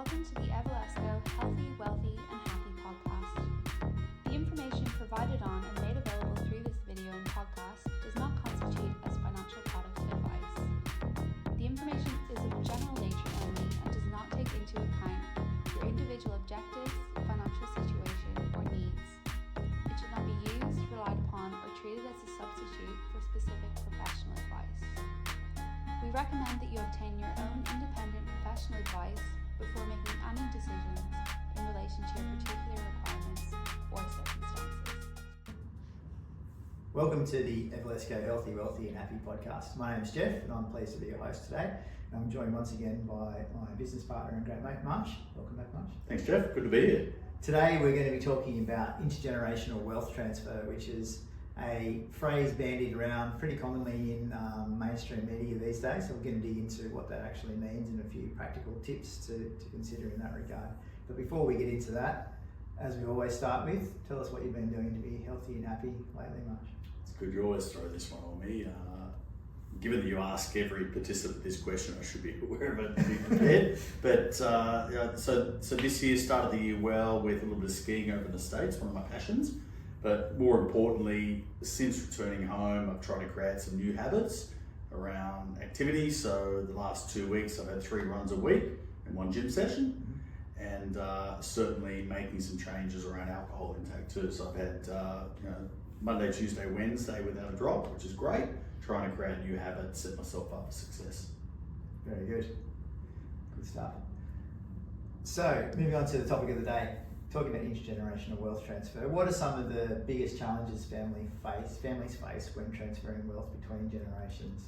Welcome to the Evalesco Healthy, Wealthy and Happy podcast. The information provided on and made available through this video and podcast does not constitute as financial product advice. The information is of general nature only and does not take into account your individual objectives, financial situation or needs. It should not be used, relied upon or treated as a substitute for specific professional advice. We recommend that you obtain your own independent professional advice before making any decisions in relation to your particular requirements or circumstances. Welcome to the Evalesco Healthy, Wealthy and Happy podcast. My name's Jeff and I'm pleased to be your host today. And I'm joined once again by my business partner and great mate, Marsh. Welcome back, Marsh. Thanks, Jeff. Good to be here. Today we're going to be talking about intergenerational wealth transfer, which is a phrase bandied around pretty commonly in mainstream media these days. So we're going to dig into what that actually means and a few practical tips to consider in that regard. But before we get into that, as we always start with, tell us what you've been doing to be healthy and happy lately, Marsh. It's good you always throw this one on me. Given that you ask every participant this question, I should be aware of it and be prepared. But so this year started the year well with a little bit of skiing over in the States, one of my passions. But more importantly, since returning home, I've tried to create some new habits around activity. So the last 2 weeks, I've had 3 runs a week and 1 gym session. And certainly making some changes around alcohol intake too. So I've had Monday, Tuesday, Wednesday without a drop, which is great. Trying to create new habits, set myself up for success. Very good. Good stuff. So moving on to the topic of the day, talking about intergenerational wealth transfer. What are some of the biggest challenges families face when transferring wealth between generations?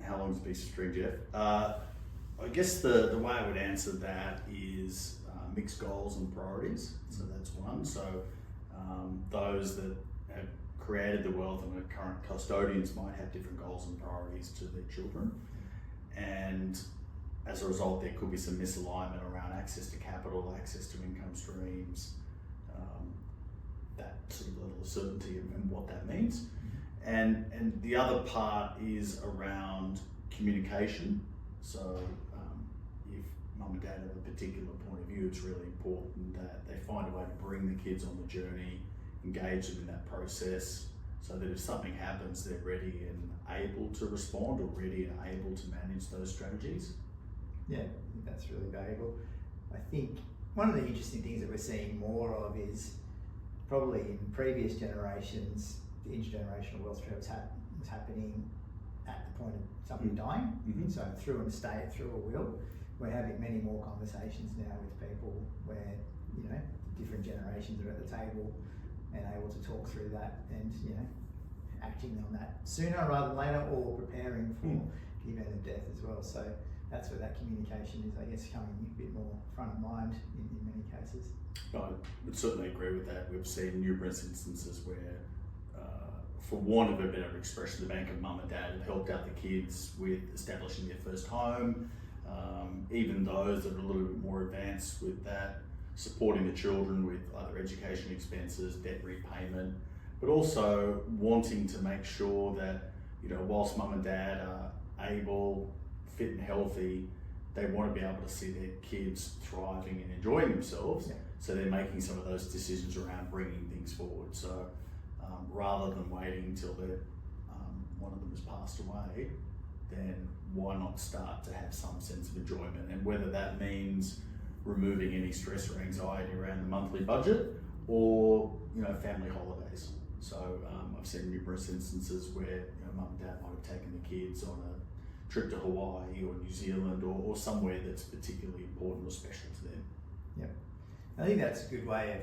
How long's a piece of string, Jeff? I guess the way I would answer that is mixed goals and priorities. So that's one. So those that have created the wealth and the current custodians might have different goals and priorities to their children. And as a result, there could be some misalignment around access to capital, access to income streams, that sort of level of certainty and what that means. And the other part is around communication. So if mum and dad have a particular point of view, it's really important that they find a way to bring the kids on the journey, engage them in that process, so that if something happens, they're ready and able to respond or ready and able to manage those strategies. Yeah, I think that's really valuable. I think one of the interesting things that we're seeing more of is probably in previous generations, the intergenerational wealth transfer was happening at the point of somebody dying. Mm-hmm. So through an estate, through a will, we're having many more conversations now with people where, different generations are at the table and able to talk through that and, acting on that sooner rather than later or preparing for the event of death as well. So that's where that communication is, I guess, coming a bit more front of mind in many cases. I would certainly agree with that. We've seen numerous instances where, for want of a better expression, the bank of mum and dad have helped out the kids with establishing their first home. Even those that are a little bit more advanced with that, supporting the children with either education expenses, debt repayment, but also wanting to make sure that, whilst mum and dad are able, fit and healthy, they want to be able to see their kids thriving and enjoying themselves. Yeah. So they're making some of those decisions around bringing things forward. So rather than waiting until one of them has passed away, then why not start to have some sense of enjoyment? And whether that means removing any stress or anxiety around the monthly budget or, family holidays. So I've seen numerous instances where mum and dad might have taken the kids on a trip to Hawaii or New Zealand or somewhere that's particularly important or special to them. Yeah, I think that's a good way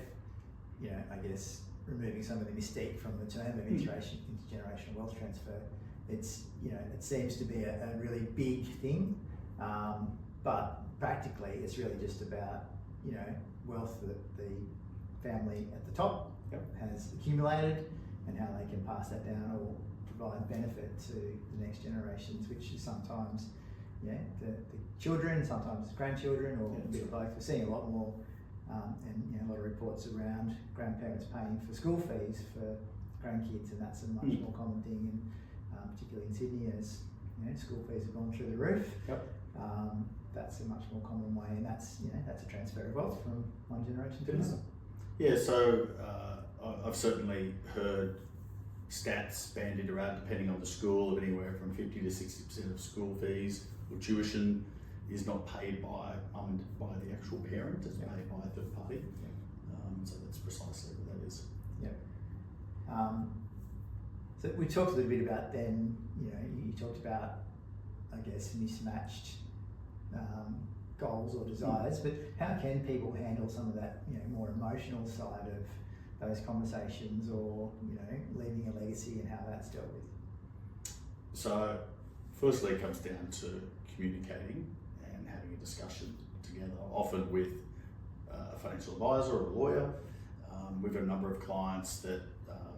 of, I guess, removing some of the mystique from the term of intergenerational wealth transfer. It's, it seems to be a really big thing, but practically it's really just about, wealth that the family at the top has accumulated and how they can pass that down or provide benefit to the next generations, which is sometimes the children, sometimes grandchildren, or a bit of both. We're seeing a lot more and a lot of reports around grandparents paying for school fees for grandkids, and that's a much more common thing, particularly in Sydney, as school fees have gone through the roof. that's a much more common way, and that's a transfer of wealth from one generation to another. Yeah, so I've certainly heard stats bandied around depending on the school of anywhere from 50 to 60% of school fees or tuition is not paid by the actual parent, it's paid by a third party. So that's precisely what that is. So we talked a little bit about then, you talked about, I guess, mismatched goals or desires, but how can people handle some of that, more emotional side of those conversations, or, leaving a legacy and how that's dealt with? So firstly, it comes down to communicating and having a discussion together, often with a financial advisor or a lawyer. We've got a number of clients that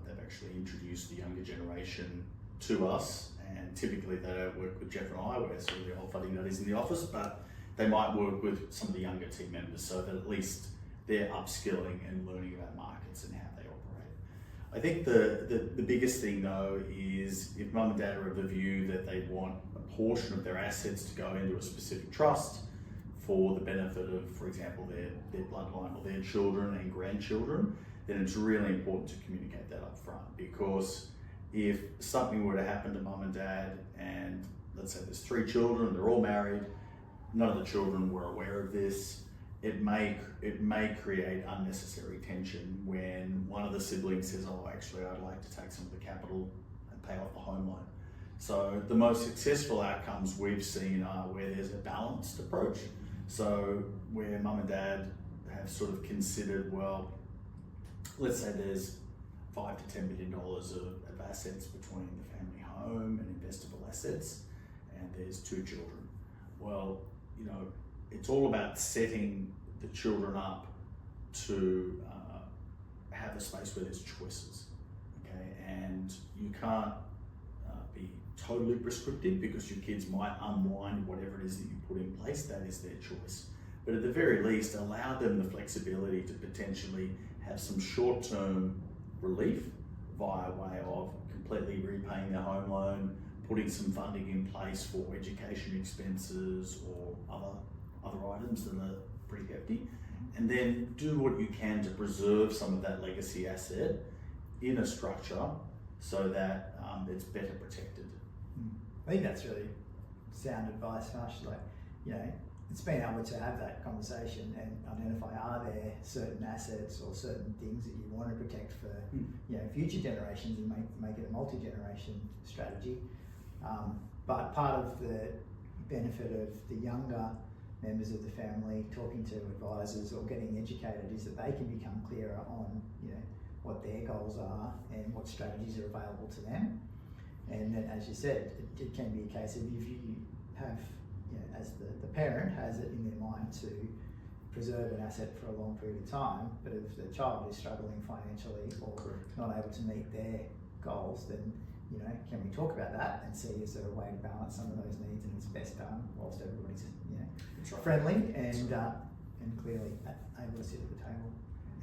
they've actually introduced the younger generation to us, and typically they don't work with Jeff and I, we're sort of the old fuddy nutties in the office, but they might work with some of the younger team members so that at least they're upskilling and learning about markets and how they operate. I think the biggest thing though is if mum and dad are of the view that they want a portion of their assets to go into a specific trust for the benefit of, for example, their bloodline or their children and grandchildren, then it's really important to communicate that up front, because if something were to happen to mum and dad, and let's say there's 3 children, they're all married, none of the children were aware of this, it may create unnecessary tension when one of the siblings says, oh, actually I'd like to take some of the capital and pay off the home loan. So the most successful outcomes we've seen are where there's a balanced approach. So where mum and dad have sort of considered, well, let's say there's $5 to $10 million of assets between the family home and investable assets, and there's 2 children. Well, it's all about setting the children up to have a space where there's choices, okay? And you can't be totally prescriptive, because your kids might unwind whatever it is that you put in place. That is their choice. But at the very least, allow them the flexibility to potentially have some short-term relief via way of completely repaying their home loan, putting some funding in place for education expenses or other items that are pretty hefty, and then do what you can to preserve some of that legacy asset in a structure so that it's better protected. I think that's really sound advice, Marsh. It's being able to have that conversation and identify, are there certain assets or certain things that you want to protect for future generations, and make it a multi-generation strategy. But part of the benefit of the younger members of the family talking to advisors or getting educated is that they can become clearer on what their goals are and what strategies are available to them. And then, as you said, it can be a case of if you have, as the parent has it in their mind to preserve an asset for a long period of time, but if the child is struggling financially or not able to meet their goals, then can we talk about that and see is there a way to balance some of those needs, and it's best done whilst everybody's friendly and clearly able to sit at the table.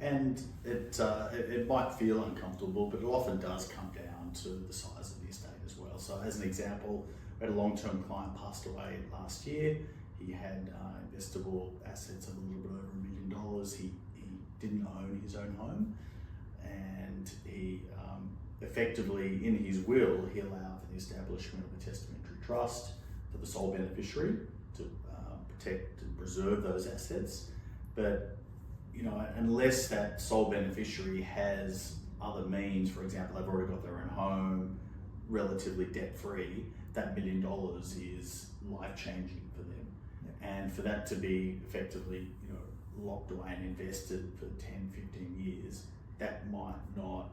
And it might feel uncomfortable, but it often does come down to the size of the estate as well. So as an example, we had a long-term client passed away last year. He had investable assets of a little bit over $1 million. He didn't own his own home, and he effectively, in his will, he allowed for the establishment of a testamentary trust for the sole beneficiary to protect and preserve those assets. But unless that sole beneficiary has other means, for example, they've already got their own home, relatively debt-free, that $1 million is life-changing for them. And for that to be effectively, locked away and invested for 10, 15 years, that might not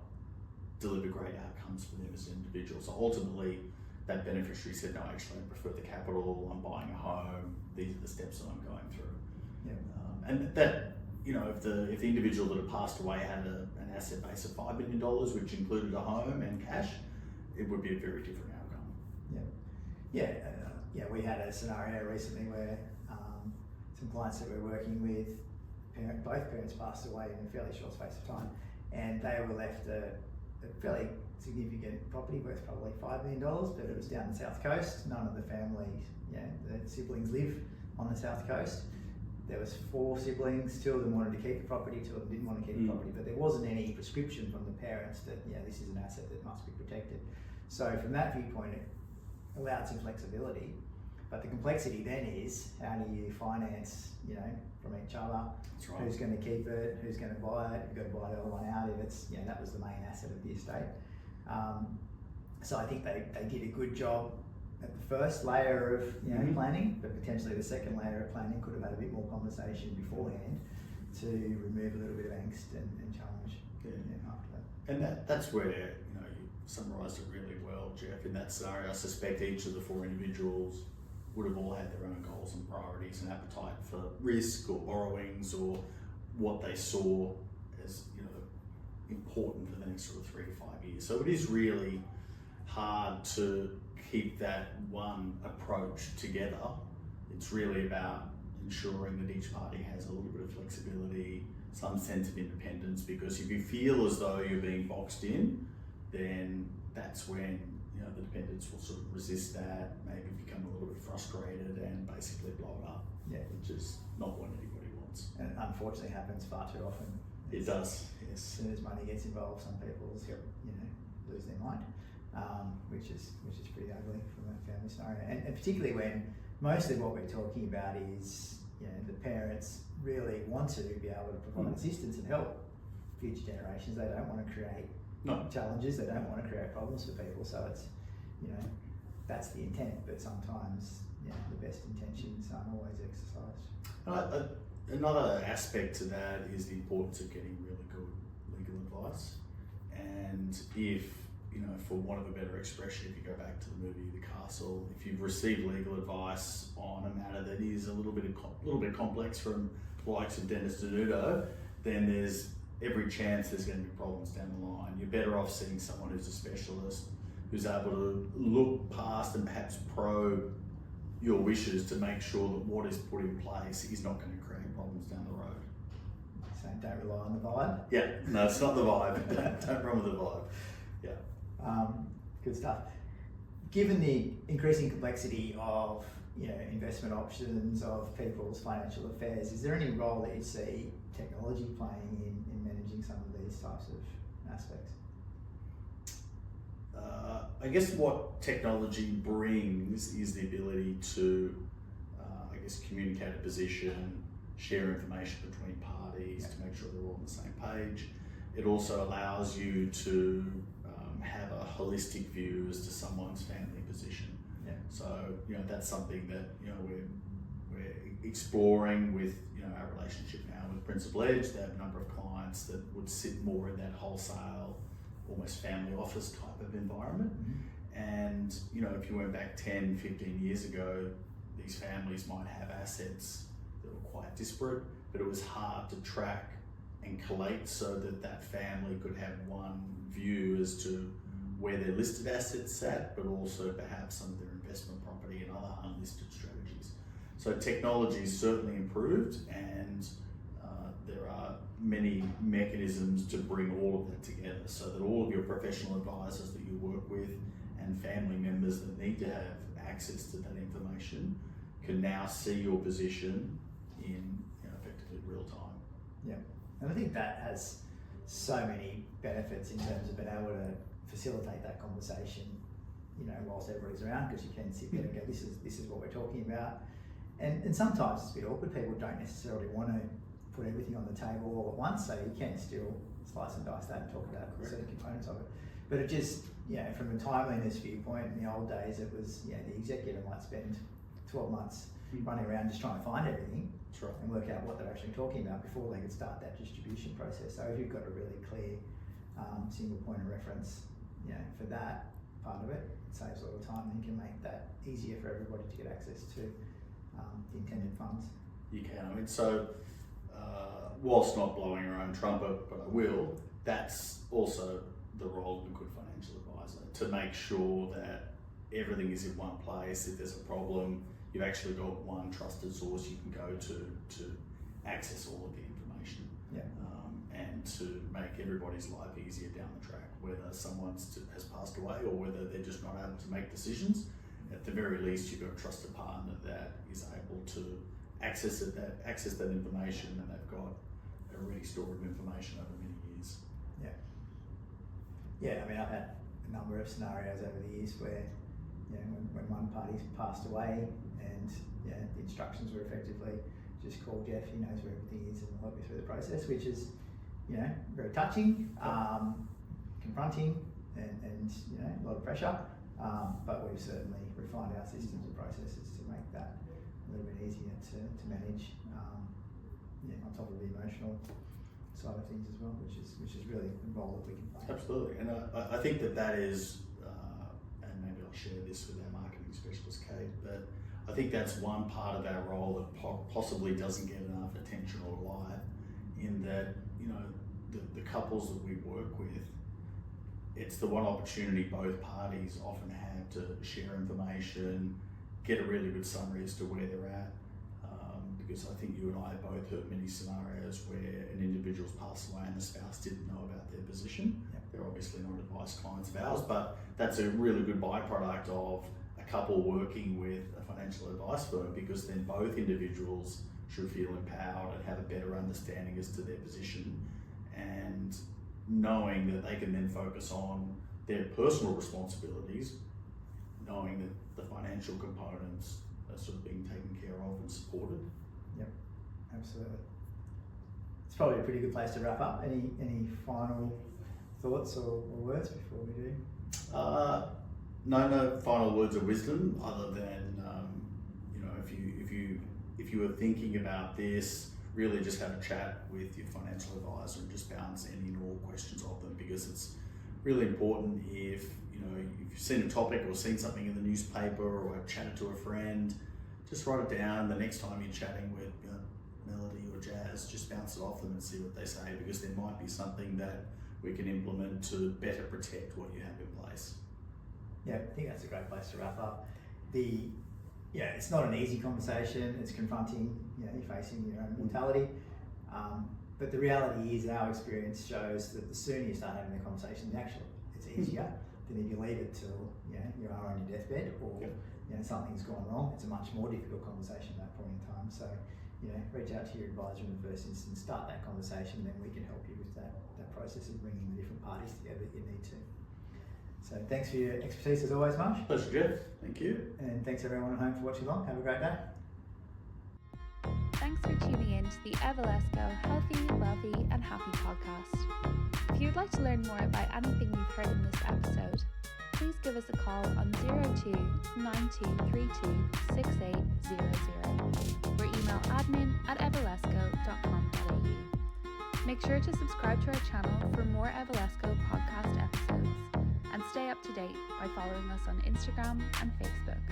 deliver great outcomes for them as an individual. So ultimately, that beneficiary said, no, actually, I prefer the capital, I'm buying a home, these are the steps that I'm going through. And that, if the individual that had passed away had an asset base of $5 million, which included a home and cash, it would be a very different outcome. We had a scenario recently where some clients that we're working with, both parents passed away in a fairly short space of time, and they were left a fairly significant property worth probably $5 million, but it was down the south coast. None of the family, the siblings live on the south coast. There was 4 siblings, 2 of them wanted to keep the property, 2 of them didn't want to keep the property, but there wasn't any prescription from the parents that, this is an asset that must be protected. So from that viewpoint, it allowed some flexibility. But the complexity then is, how do you finance, from each other? That's right. Who's going to keep it? Who's going to buy it? You've got to buy the other one out if it's, that was the main asset of the estate. So I think they did a good job at the first layer of planning, but potentially the second layer of planning could have had a bit more conversation beforehand to remove a little bit of angst and challenge after that. And that's where you summarised it really well, Jeff. In that scenario, I suspect each of the 4 individuals would have all had their own goals and priorities and appetite for risk or borrowings or what they saw as important for the next sort of 3 to 5 years. So it is really hard to keep that one approach together. It's really about ensuring that each party has a little bit of flexibility, some sense of independence, because if you feel as though you're being boxed in, then that's when the dependents will sort of resist that, maybe become a little bit frustrated and basically blow it up, which is not what anybody wants. And it unfortunately happens far too often. It does, yes. As soon as money gets involved, some people lose their mind, which is pretty ugly from a family scenario. And particularly when mostly what we're talking about is the parents really want to be able to provide assistance and help future generations. They don't want to create challenges, they don't want to create problems for people. So it's that's the intent, but sometimes the best intentions aren't always exercised. Another aspect to that is the importance of getting really good legal advice. And if, for want of a better expression, if you go back to the movie The Castle, if you've received legal advice on a matter that is a little bit complex from the likes of Dennis Denudo, then there's every chance there's going to be problems down the line. You're better off seeing someone who's a specialist, who's able to look past and perhaps probe your wishes to make sure that what is put in place is not going to create problems down the road. So don't rely on the vibe. Yeah, no, it's not the vibe. Don't run with the vibe. Yeah. Good stuff. Given the increasing complexity of investment options, of people's financial affairs, is there any role that you see technology playing in managing some of these types of aspects? I guess what technology brings is the ability to, communicate a position, share information between parties to make sure they're all on the same page. It also allows you to have a holistic view as to someone's family position. Yeah. So that's something that we're exploring with our relationship now with Principal Edge. They have a number of clients that would sit more in that wholesale, almost family office type of environment. And if you went back 10, 15 years ago, these families might have assets that were quite disparate, but it was hard to track and collate so that family could have one view as to where their listed assets sat, but also perhaps some of their investment property and other unlisted strategies. So technology is certainly improved, and there are many mechanisms to bring all of that together so that all of your professional advisors that you work with and family members that need to have access to that information can now see your position in effectively real time. Yeah, and I think that has so many benefits in terms of being able to facilitate that conversation, whilst everybody's around, because you can sit there and go, this is what we're talking about. And sometimes it's a bit awkward. People don't necessarily want to put everything on the table all at once, so you can still slice and dice that and talk about certain components of it. But it just, from a timeliness viewpoint, in the old days, it was, the executive might spend 12 months running around just trying to find everything and work out what they're actually talking about before they could start that distribution process. So if you've got a really clear single point of reference, for that part of it, it saves a lot of time and you can make that easier for everybody to get access to the intended funds. You can. So whilst not blowing your own trumpet, but I will, that's also the role of a good financial advisor, to make sure that everything is in one place. If there's a problem, you've actually got one trusted source you can go to access all of the information, and to make everybody's life easier down the track, whether someone has passed away or whether they're just not able to make decisions. At the very least, you've got a trusted partner that is able to access that information, and they've got a ready store of information over many years. Yeah, I mean, I've had a number of scenarios over the years where, when one party's passed away and the instructions were effectively just call Jeff, he knows where everything is and will help you through the process, which is, very touching, confronting, and a lot of pressure. But we've certainly refined our systems and processes to make that a little bit easier to manage. On top of the emotional side of things as well, which is really the role that we can play. Absolutely, and I think that is, and maybe I'll share this with our marketing specialist Kate, but I think that's one part of our role that possibly doesn't get enough attention or light, in that the couples that we work with, it's the one opportunity both parties often have to share information, get a really good summary as to where they're at. Because I think you and I have both heard many scenarios where an individual's passed away and the spouse didn't know about their position. Yep. They're obviously not advice clients of ours, but that's a really good byproduct of a couple working with a financial advice firm, because then both individuals should feel empowered and have a better understanding as to their position, and knowing that they can then focus on their personal responsibilities, knowing that the financial components are sort of being taken care of and supported. Yep, absolutely. It's probably a pretty good place to wrap up. Any final thoughts or words before we do? No final words of wisdom, other than if you were thinking about this, really just have a chat with your financial advisor and just bounce any and all questions off them, because it's really important. If you've seen a topic or seen something in the newspaper or have chatted to a friend, just write it down. The next time you're chatting with Melody or Jazz, just bounce it off them and see what they say, because there might be something that we can implement to better protect what you have in place. Yeah, I think that's a great place to wrap up. It's not an easy conversation. It's confronting. You're facing your own mortality. But the reality is, our experience shows that the sooner you start having the conversation, it's easier than if you leave it till you are on your deathbed, or something's gone wrong. It's a much more difficult conversation at that point in time. So reach out to your advisor in the first instance, start that conversation, then we can help you with that process of bringing the different parties together that you need to. So thanks for your expertise as always, Marsh. Pleasure, Jeff. Thank you. And thanks everyone at home for watching along. Have a great day. Thanks for tuning in to the Evalesco Healthy, Wealthy and Happy podcast. If you would like to learn more about anything you've heard in this episode, please give us a call on 02 9232 6800 or email admin@evalesco.com.au. Make sure to subscribe to our channel for more Evalesco podcast episodes, and stay up to date by following us on Instagram and Facebook.